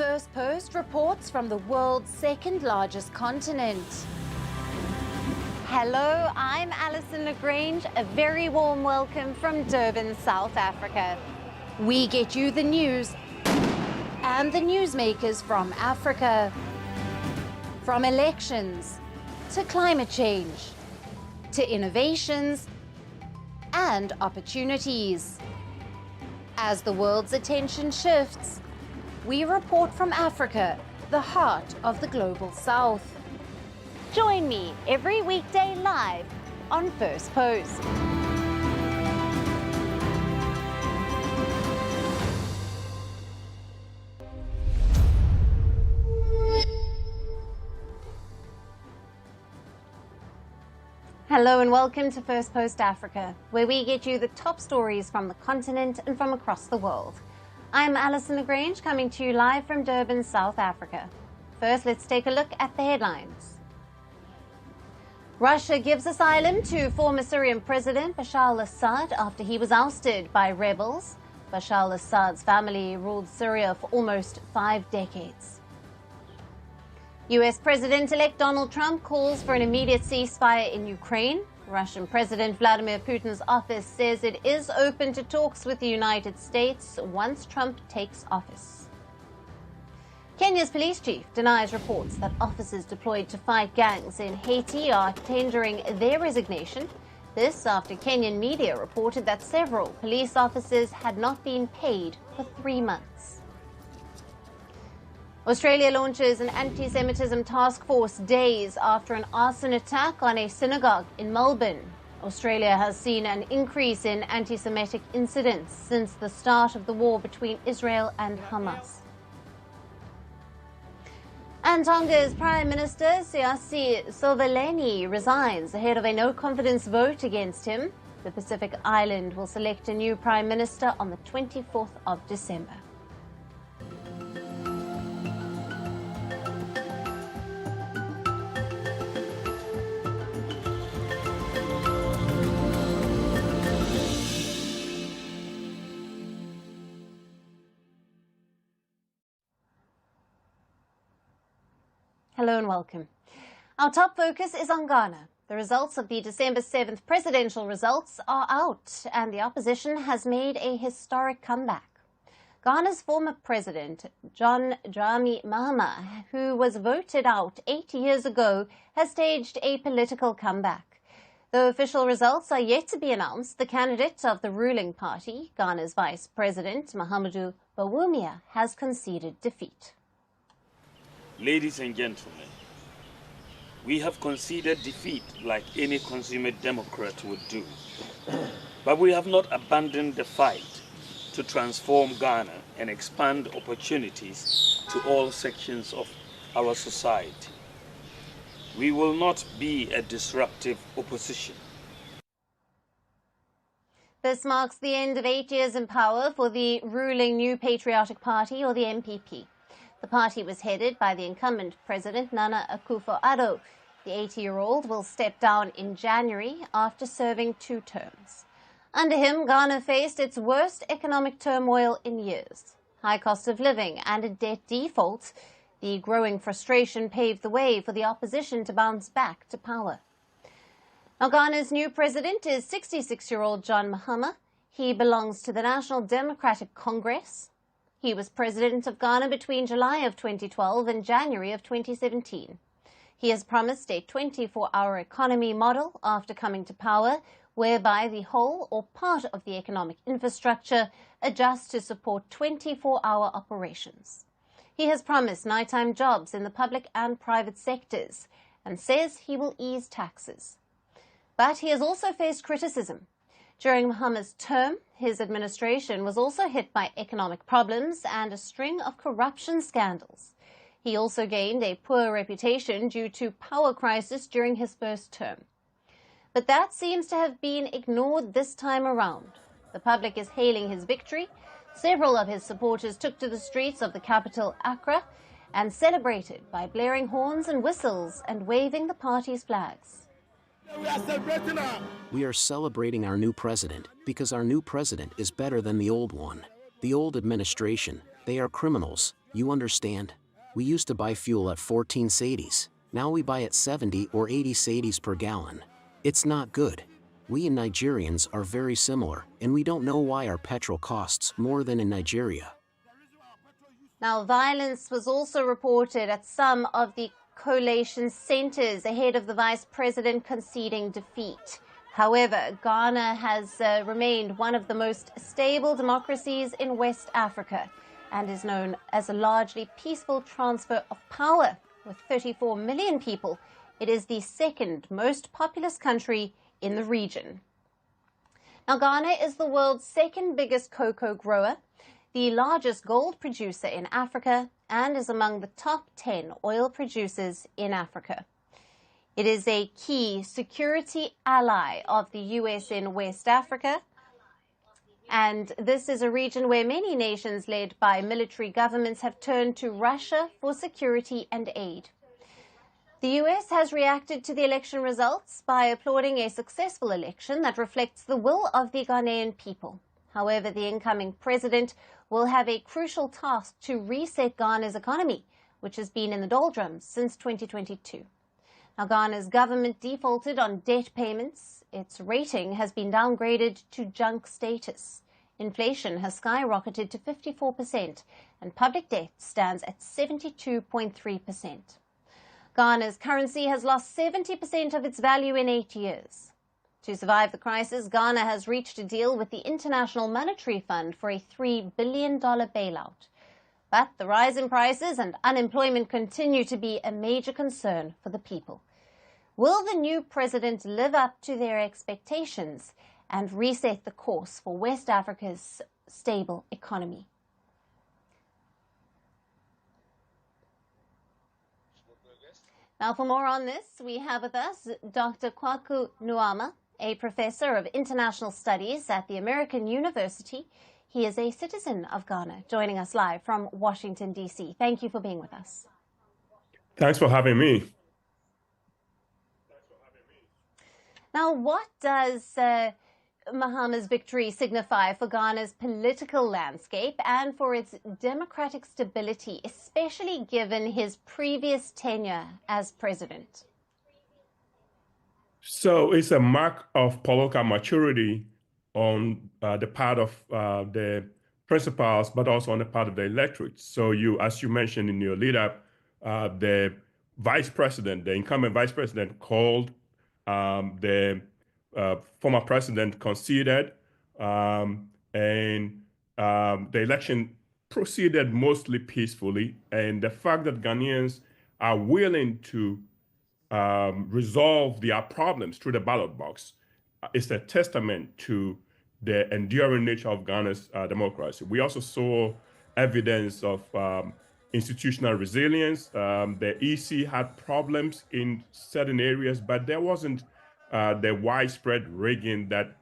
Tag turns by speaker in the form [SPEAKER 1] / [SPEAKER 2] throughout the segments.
[SPEAKER 1] Firstpost reports from the world's second largest continent. Hello, I'm Alyson Grange. A very warm welcome from Durban, South Africa. We get you the news and the newsmakers from Africa. From elections to climate change to innovations and opportunities. As the world's attention shifts, we report from Africa, the heart of the global south. Join me every weekday live on Firstpost. Hello and welcome to Firstpost Africa, where we get you the top stories from the continent and from across the world. I'm Alyson Grange, coming to you live from Durban, South Africa. First, let's take a look at the headlines. Russia gives asylum to former Syrian President Bashar al-Assad after he was ousted by rebels. Bashar al-Assad's family ruled Syria for almost 5 decades. US President-elect Donald Trump calls for an immediate ceasefire in Ukraine. Russian President Vladimir Putin's office says it is open to talks with the United States once Trump takes office. Kenya's police chief denies reports that officers deployed to fight gangs in Haiti are tendering their resignation. This after Kenyan media reported that several police officers had not been paid for 3 months. Australia launches an anti-Semitism task force days after an arson attack on a synagogue in Melbourne. Australia has seen an increase in anti-Semitic incidents since the start of the war between Israel and Hamas. And Tonga's Prime Minister Siasi Sovaleni resigns ahead of a no-confidence vote against him. The Pacific island will select a new Prime Minister on the 24th of December. Hello and welcome. Our top focus is on Ghana. The results of the December 7th presidential results are out, and the opposition has made a historic comeback. Ghana's former president, John Dramani Mahama, who was voted out 8 years ago, has staged a political comeback. Though official results are yet to be announced, the candidate of the ruling party, Ghana's Vice President, Mahamudu Bawumia, has conceded defeat.
[SPEAKER 2] Ladies and gentlemen, we have conceded defeat like any consummate Democrat would do. But we have not abandoned the fight to transform Ghana and expand opportunities to all sections of our society. We will not be a disruptive opposition.
[SPEAKER 1] This marks the end of 8 years in power for the ruling New Patriotic Party, or the NPP. The party was headed by the incumbent president, Nana Akufo-Addo. The 80-year-old will step down in January after serving 2 terms. Under him, Ghana faced its worst economic turmoil in years. High cost of living and a debt default. The growing frustration paved the way for the opposition to bounce back to power. Now, Ghana's new president is 66-year-old John Mahama. He belongs to the National Democratic Congress. He was president of Ghana between July of 2012 and January of 2017. He has promised a 24-hour economy model after coming to power, whereby the whole or part of the economic infrastructure adjusts to support 24-hour operations. He has promised nighttime jobs in the public and private sectors and says he will ease taxes. But he has also faced criticism. During Mahama's term, his administration was also hit by economic problems and a string of corruption scandals. He also gained a poor reputation due to power crisis during his first term. But that seems to have been ignored this time around. The public is hailing his victory. Several of his supporters took to the streets of the capital, Accra, and celebrated by blaring horns and whistles and waving the party's flags.
[SPEAKER 3] We are celebrating our new president because our new president is better than the old one. The old administration, They are criminals, you understand? We used to buy fuel at 14 cedis. Now we buy at 70 or 80 cedis per gallon. It's not good. We and Nigerians are very similar, and we don't know why our petrol costs more than in Nigeria.
[SPEAKER 1] Now, violence was also reported at some of the collation centers ahead of the vice president conceding defeat. However, Ghana has remained one of the most stable democracies in West Africa and is known as a largely peaceful transfer of power. With 34 million people, it is the second most populous country in the region. Now, Ghana is the world's second biggest cocoa grower, the largest gold producer in Africa, and is among the top 10 oil producers in Africa. It is a key security ally of the US in West Africa, and this is a region where many nations led by military governments have turned to Russia for security and aid. The US has reacted to the election results by applauding a successful election that reflects the will of the Ghanaian people. However, the incoming president will have a crucial task to reset Ghana's economy, which has been in the doldrums since 2022. Now, Ghana's government defaulted on debt payments. Its rating has been downgraded to junk status. Inflation has skyrocketed to 54%, and public debt stands at 72.3%. Ghana's currency has lost 70% of its value in 8 years. To survive the crisis, Ghana has reached a deal with the International Monetary Fund for a $3 billion bailout. But the rise in prices and unemployment continue to be a major concern for the people. Will the new president live up to their expectations and reset the course for West Africa's stable economy? Now, for more on this, we have with us Dr. Kwaku Nuama, a professor of international studies at the American University. He is a citizen of Ghana, joining us live from Washington, D.C. Thank you for being with us.
[SPEAKER 4] Thanks for having me.
[SPEAKER 1] Now, what does Mahama's victory signify for Ghana's political landscape and for its democratic stability, especially given his previous tenure as president?
[SPEAKER 4] So it's a mark of political maturity on the part of the principals, but also on the part of the electorate. So as you mentioned in your lead-up, the vice president, the incumbent vice president, called the former president conceded, and the election proceeded mostly peacefully. And the fact that Ghanaians are willing to resolve their problems through the ballot box is a testament to the enduring nature of Ghana's democracy. We also saw evidence of institutional resilience. The EC had problems in certain areas, but there wasn't the widespread rigging that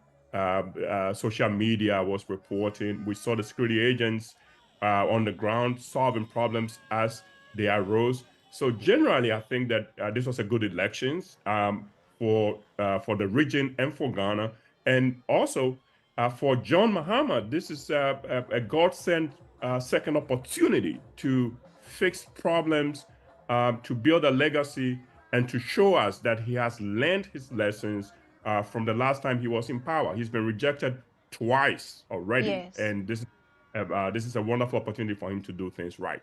[SPEAKER 4] social media was reporting. We saw the security agents on the ground solving problems as they arose. So generally, I think that this was a good elections for the region and for Ghana. And also for John Mahama, this is a God-sent second opportunity to fix problems, to build a legacy, and to show us that he has learned his lessons from the last time he was in power. He's been rejected twice already. Yes. And this is a wonderful opportunity for him to do things right.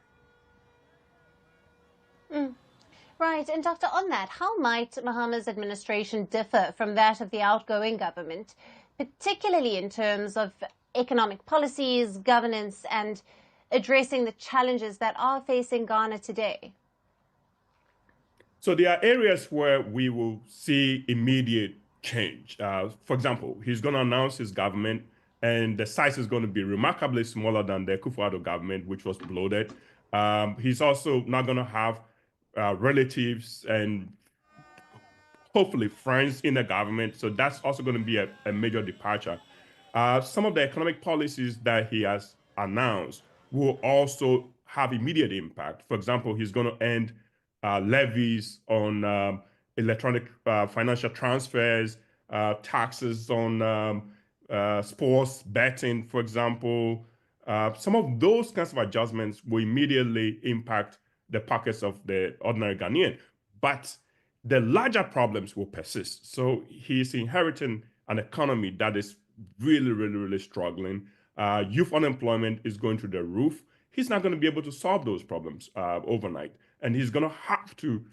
[SPEAKER 1] Right. And Doctor, on that, how might Mahama's administration differ from that of the outgoing government, particularly in terms of economic policies, governance, and addressing the challenges that are facing Ghana today?
[SPEAKER 4] So there are areas where we will see immediate change. For example, he's going to announce his government, and the size is going to be remarkably smaller than the Akufo-Addo government, which was bloated. He's also not going to have relatives and hopefully friends in the government. So that's also going to be a major departure. Some of the economic policies that he has announced will also have immediate impact. For example, he's going to end levies on electronic financial transfers, taxes on sports betting, for example. Some of those kinds of adjustments will immediately impact the pockets of the ordinary Ghanaian, but the larger problems will persist. So he's inheriting an economy that is really, really, really struggling. Youth unemployment is going through the roof. He's not going to be able to solve those problems overnight, and he's going to have to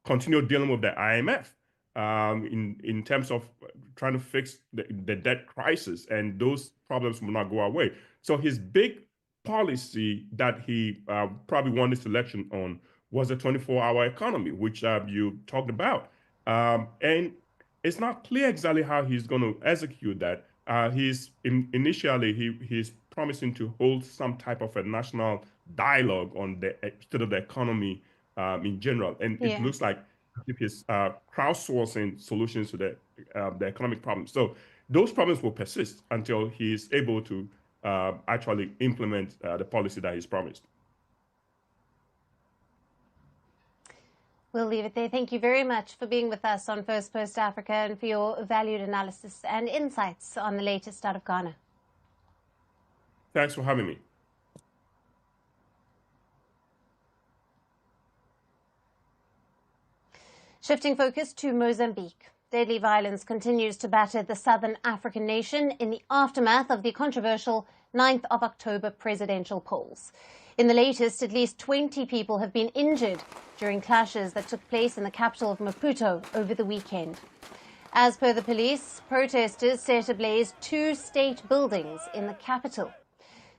[SPEAKER 4] continue dealing with the IMF in terms of trying to fix the debt crisis, and those problems will not go away. So his big policy that he probably won this election on was a 24-hour economy, which you talked about. And it's not clear exactly how he's going to execute that. Initially, he's promising to hold some type of a national dialogue on the state of the economy in general. And it looks like he's crowdsourcing solutions to the economic problems. So those problems will persist until he's able to actually implement the policy that he's promised.
[SPEAKER 1] We'll leave it there. Thank you very much for being with us on First Post Africa and for your valued analysis and insights on the latest out of Ghana.
[SPEAKER 4] Thanks for having me.
[SPEAKER 1] Shifting focus to Mozambique. Deadly violence continues to batter the southern African nation in the aftermath of the controversial 9th of October presidential polls. In the latest, at least 20 people have been injured during clashes that took place in the capital of Maputo over the weekend. As per the police, protesters set ablaze 2 state buildings in the capital.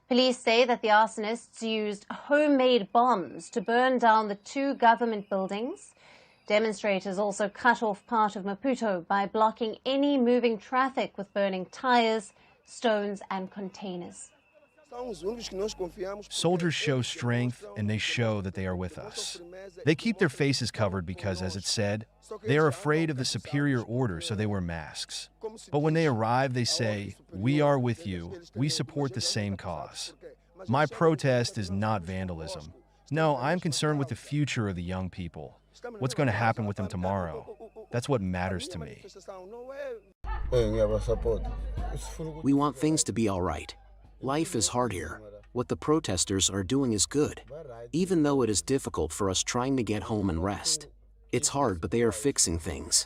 [SPEAKER 1] Police say that the arsonists used homemade bombs to burn down the 2 government buildings. Demonstrators also cut off part of Maputo by blocking any moving traffic with burning tires, stones and containers.
[SPEAKER 5] Soldiers show strength and they show that they are with us. They keep their faces covered because, as it said, they are afraid of the superior order, so they wear masks. But when they arrive, they say, "We are with you. We support the same cause." My protest is not vandalism. No, I'm concerned with the future of the young people. What's going to happen with them tomorrow? That's what matters to me.
[SPEAKER 3] We want things to be all right. Life is hard here. What the protesters are doing is good. Even though it is difficult for us trying to get home and rest. It's hard, but they are fixing things.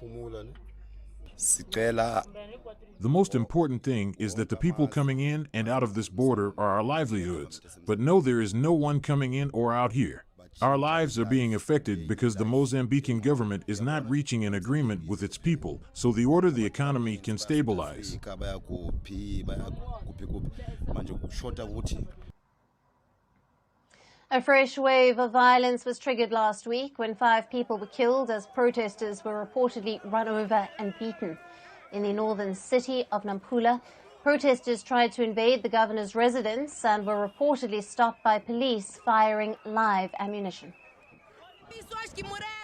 [SPEAKER 6] The most important thing is that the people coming in and out of this border are our livelihoods. But no, there is no one coming in or out here. Our lives are being affected because the Mozambican government is not reaching an agreement with its people, so the order the economy can stabilize.
[SPEAKER 1] A fresh wave of violence was triggered last week when 5 people were killed as protesters were reportedly run over and beaten. In the northern city of Nampula, protesters tried to invade the governor's residence and were reportedly stopped by police firing live ammunition.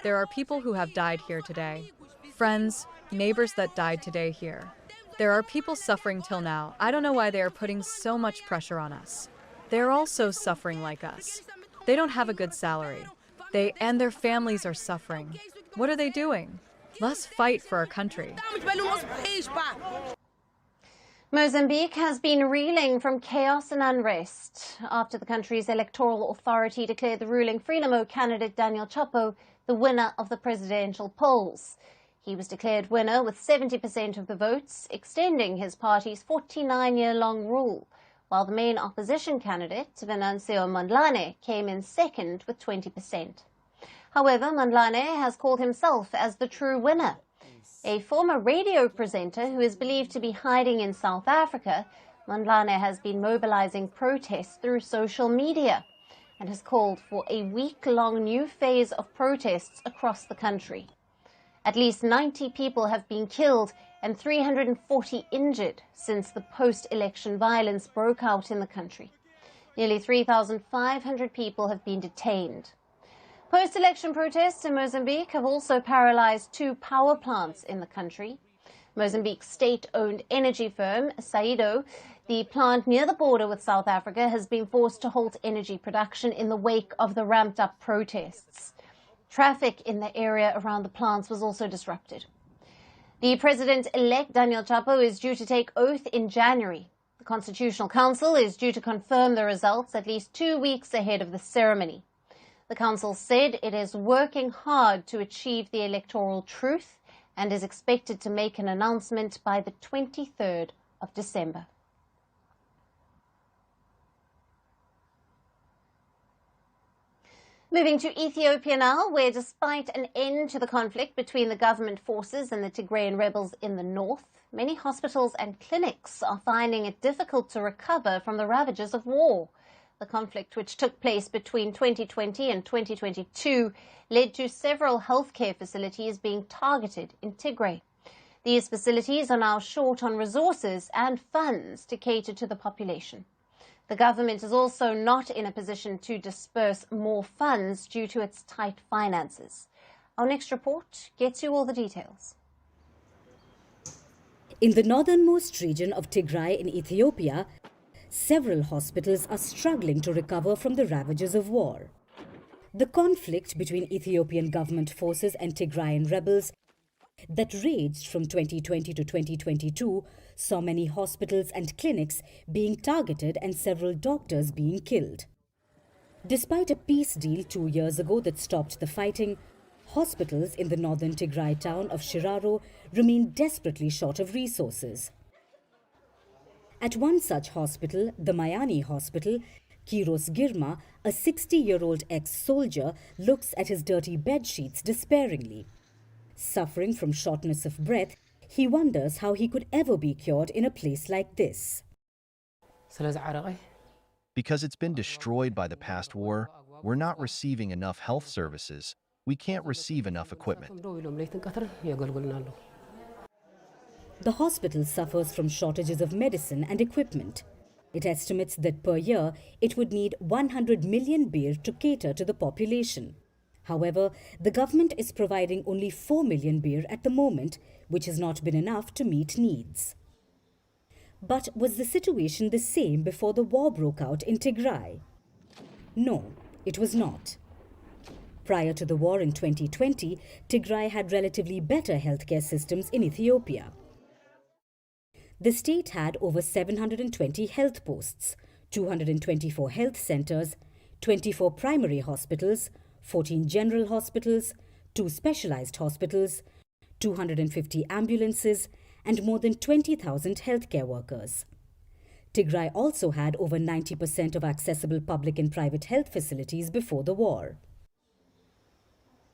[SPEAKER 7] There are people who have died here today. Friends, neighbors that died today here. There are people suffering till now. I don't know why they are putting so much pressure on us. They're also suffering like us. They don't have a good salary. They and their families are suffering. What are they doing? Let's fight for our country.
[SPEAKER 1] Mozambique has been reeling from chaos and unrest after the country's electoral authority declared the ruling Frelimo candidate Daniel Chapo the winner of the presidential polls. He was declared winner with 70% of the votes, extending his party's 49-year-long rule, while the main opposition candidate, Venancio Mondlane, came in second with 20%. However, Mondlane has called himself as the true winner. A former radio presenter who is believed to be hiding in South Africa, Mondlane has been mobilizing protests through social media and has called for a week-long new phase of protests across the country. At least 90 people have been killed and 340 injured since the post-election violence broke out in the country. Nearly 3,500 people have been detained. Post-election protests in Mozambique have also paralyzed 2 power plants in the country. Mozambique's state-owned energy firm, Saido, the plant near the border with South Africa, has been forced to halt energy production in the wake of the ramped-up protests. Traffic in the area around the plants was also disrupted. The president-elect Daniel Chapo is due to take oath in January. The Constitutional Council is due to confirm the results at least 2 weeks ahead of the ceremony. The Council said it is working hard to achieve the electoral truth and is expected to make an announcement by the 23rd of December. Moving to Ethiopia now, where despite an end to the conflict between the government forces and the Tigrayan rebels in the north, many hospitals and clinics are finding it difficult to recover from the ravages of war. The conflict, which took place between 2020 and 2022, led to several healthcare facilities being targeted in Tigray. These facilities are now short on resources and funds to cater to the population. The government is also not in a position to disperse more funds due to its tight finances. Our next report gets you all the details.
[SPEAKER 8] In the northernmost region of Tigray in Ethiopia, several hospitals are struggling to recover from the ravages of war. The conflict between Ethiopian government forces and Tigrayan rebels that raged from 2020 to 2022 saw many hospitals and clinics being targeted and several doctors being killed. Despite a peace deal 2 years ago that stopped the fighting, hospitals in the northern Tigray town of Shiraro remain desperately short of resources. At one such hospital, the Mayani Hospital, Kiros Girma, a 60-year-old ex-soldier, looks at his dirty bed sheets despairingly. Suffering from shortness of breath, he wonders how he could ever be cured in a place like this.
[SPEAKER 5] Because it's been destroyed by the past war, we're not receiving enough health services. We can't receive enough equipment.
[SPEAKER 8] The hospital suffers from shortages of medicine and equipment. It estimates that per year it would need 100 million birr to cater to the population. However, the government is providing only 4 million birr at the moment, which has not been enough to meet needs. But was the situation the same before the war broke out in Tigray? No, it was not. Prior to the war in 2020, Tigray had relatively better healthcare systems in Ethiopia. The state had over 720 health posts, 224 health centers, 24 primary hospitals, 14 general hospitals, 2 specialized hospitals, 250 ambulances, and more than 20,000 healthcare workers. Tigray also had over 90% of accessible public and private health facilities before the war.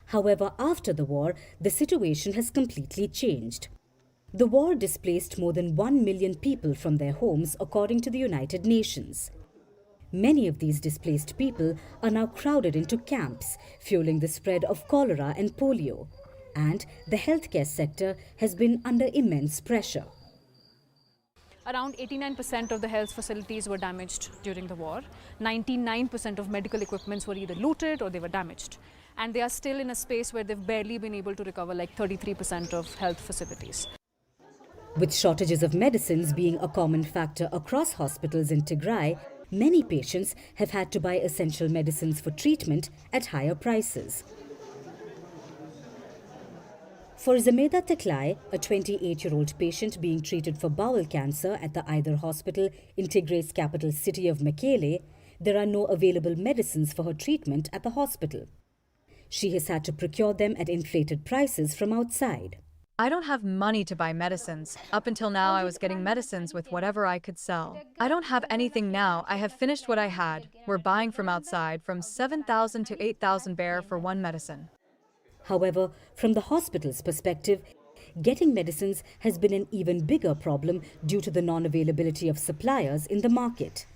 [SPEAKER 8] However, after the war, the situation has completely changed. The war displaced more than 1 million people from their homes, according to the United Nations. Many of these displaced people are now crowded into camps, fueling the spread of cholera and polio. And the healthcare sector has been under immense pressure.
[SPEAKER 9] Around 89% of the health facilities were damaged during the war. 99% of medical equipments were either looted or they were damaged. And they are still in a space where they've barely been able to recover like 33% of health facilities.
[SPEAKER 8] With shortages of medicines being a common factor across hospitals in Tigray, many patients have had to buy essential medicines for treatment at higher prices. For Zameda Teklai, a 28-year-old patient being treated for bowel cancer at the Eider Hospital in Tigray's capital city of Mekele, there are no available medicines for her treatment at the hospital. She has had to procure them at inflated prices from outside.
[SPEAKER 7] I don't have money to buy medicines. Up until now, I was getting medicines with whatever I could sell. I don't have anything now. I have finished what I had. We're buying from outside from 7,000 to 8,000 birr for one medicine.
[SPEAKER 8] However, from the hospital's perspective, getting medicines has been an even bigger problem due to the non-availability of suppliers in the market.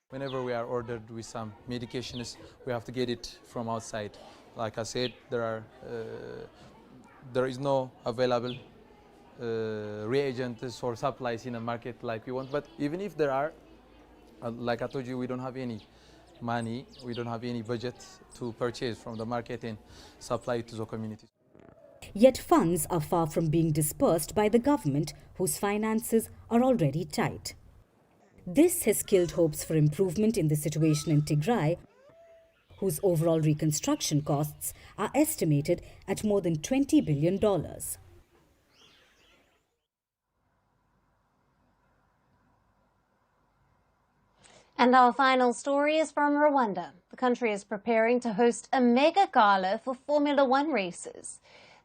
[SPEAKER 10] Whenever we are ordered with some medications, we have to get it from outside. Like I said, there is no available reagents or supplies in the market like we want. But even if there are, like I told you, we don't have any money, we don't have any budget to purchase from the market and supply to the communities.
[SPEAKER 8] Yet funds are far from being dispersed by the government, whose finances are already tight. This has killed hopes for improvement in the situation in Tigray, whose overall reconstruction costs are estimated at more than $20 billion.
[SPEAKER 1] And our final story is from Rwanda. The country is preparing to host a mega gala for Formula One races.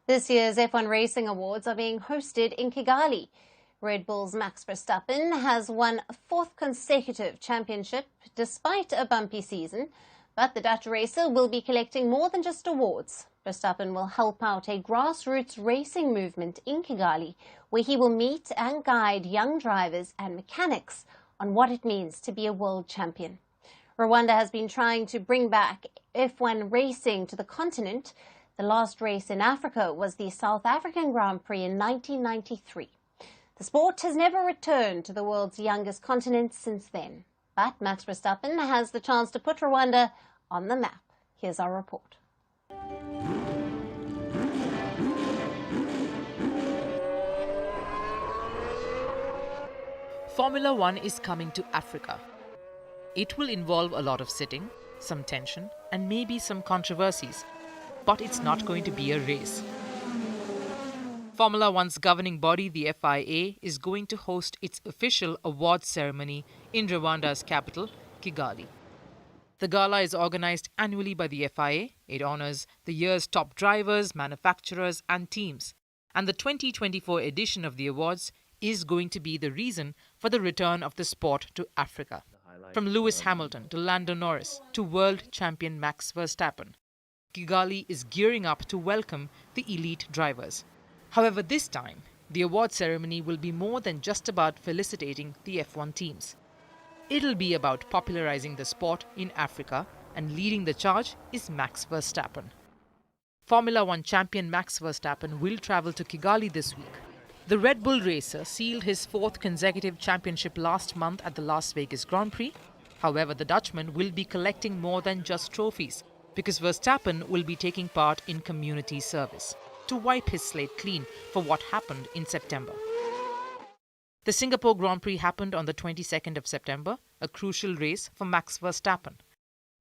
[SPEAKER 1] This year's F1 Racing Awards are being hosted in Kigali. Red Bull's Max Verstappen has won a fourth consecutive championship despite a bumpy season, but the Dutch racer will be collecting more than just awards. Verstappen will help out a grassroots racing movement in Kigali, where he will meet and guide young drivers and mechanics on what it means to be a world champion. Rwanda has been trying to bring back F1 racing to the continent. The last race in Africa was the South African Grand Prix in 1993. The sport has never returned to the world's youngest continent since then. But Max Verstappen has the chance to put Rwanda on the map. Here's our report.
[SPEAKER 11] Formula One is coming to Africa. It will involve a lot of sitting, some tension, and maybe some controversies. But it's not going to be a race. Formula One's governing body, the FIA, is going to host its official awards ceremony in Rwanda's capital, Kigali. The gala is organized annually by the FIA. It honors the year's top drivers, manufacturers, and teams. And the 2024 edition of the awards is going to be the reason for the return of the sport to Africa. From Lewis Hamilton to Lando Norris to world champion Max Verstappen, Kigali is gearing up to welcome the elite drivers. However, this time, the award ceremony will be more than just about felicitating the F1 teams. It'll be about popularizing the sport in Africa, and leading the charge is Max Verstappen. Formula One champion Max Verstappen will travel to Kigali this week. The Red Bull racer sealed his fourth consecutive championship last month at the Las Vegas Grand Prix. However, the Dutchman will be collecting more than just trophies, because Verstappen will be taking part in community service to wipe his slate clean for what happened in September. The Singapore Grand Prix happened on the 22nd of September, a crucial race for Max Verstappen.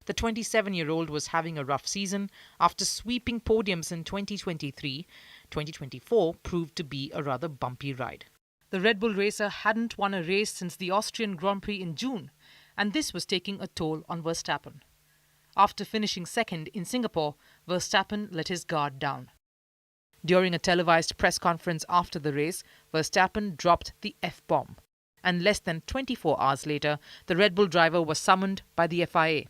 [SPEAKER 11] The 27-year-old was having a rough season after sweeping podiums in 2023. 2024 proved to be a rather bumpy ride. The Red Bull racer hadn't won a race since the Austrian Grand Prix in June, and this was taking a toll on Verstappen. After finishing second in Singapore, Verstappen let his guard down. During a televised press conference after the race, Verstappen dropped the F-bomb. And less than 24 hours later, the Red Bull driver was summoned by the FIA.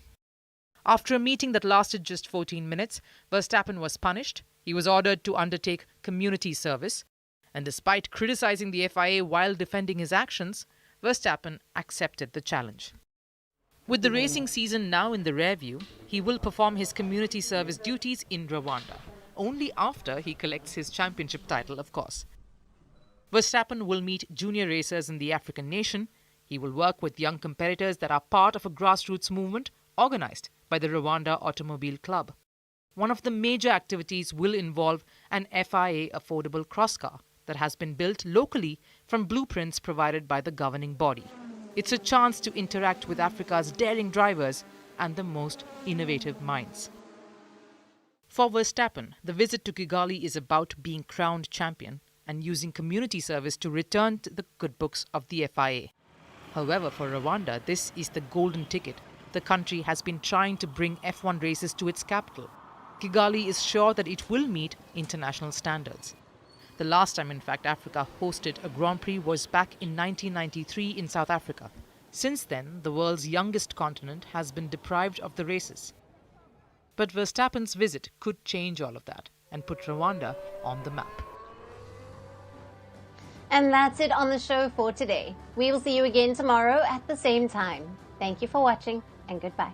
[SPEAKER 11] After a meeting that lasted just 14 minutes, Verstappen was punished. He was ordered to undertake community service. And despite criticizing the FIA while defending his actions, Verstappen accepted the challenge. With the racing season now in the rearview, he will perform his community service duties in Rwanda, only after he collects his championship title, of course. Verstappen will meet junior racers in the African nation. He will work with young competitors that are part of a grassroots movement organized by the Rwanda Automobile Club. One of the major activities will involve an FIA affordable crosscar that has been built locally from blueprints provided by the governing body. It's a chance to interact with Africa's daring drivers and the most innovative minds. For Verstappen, the visit to Kigali is about being crowned champion and using community service to return to the good books of the FIA. However, for Rwanda, this is the golden ticket. The country has been trying to bring F1 races to its capital. Kigali is sure that it will meet international standards. The last time, in fact, Africa hosted a Grand Prix was back in 1993 in South Africa. Since then, the world's youngest continent has been deprived of the races. But Verstappen's visit could change all of that and put Rwanda on the map.
[SPEAKER 1] And that's it on the show for today. We will see you again tomorrow at the same time. Thank you for watching and goodbye.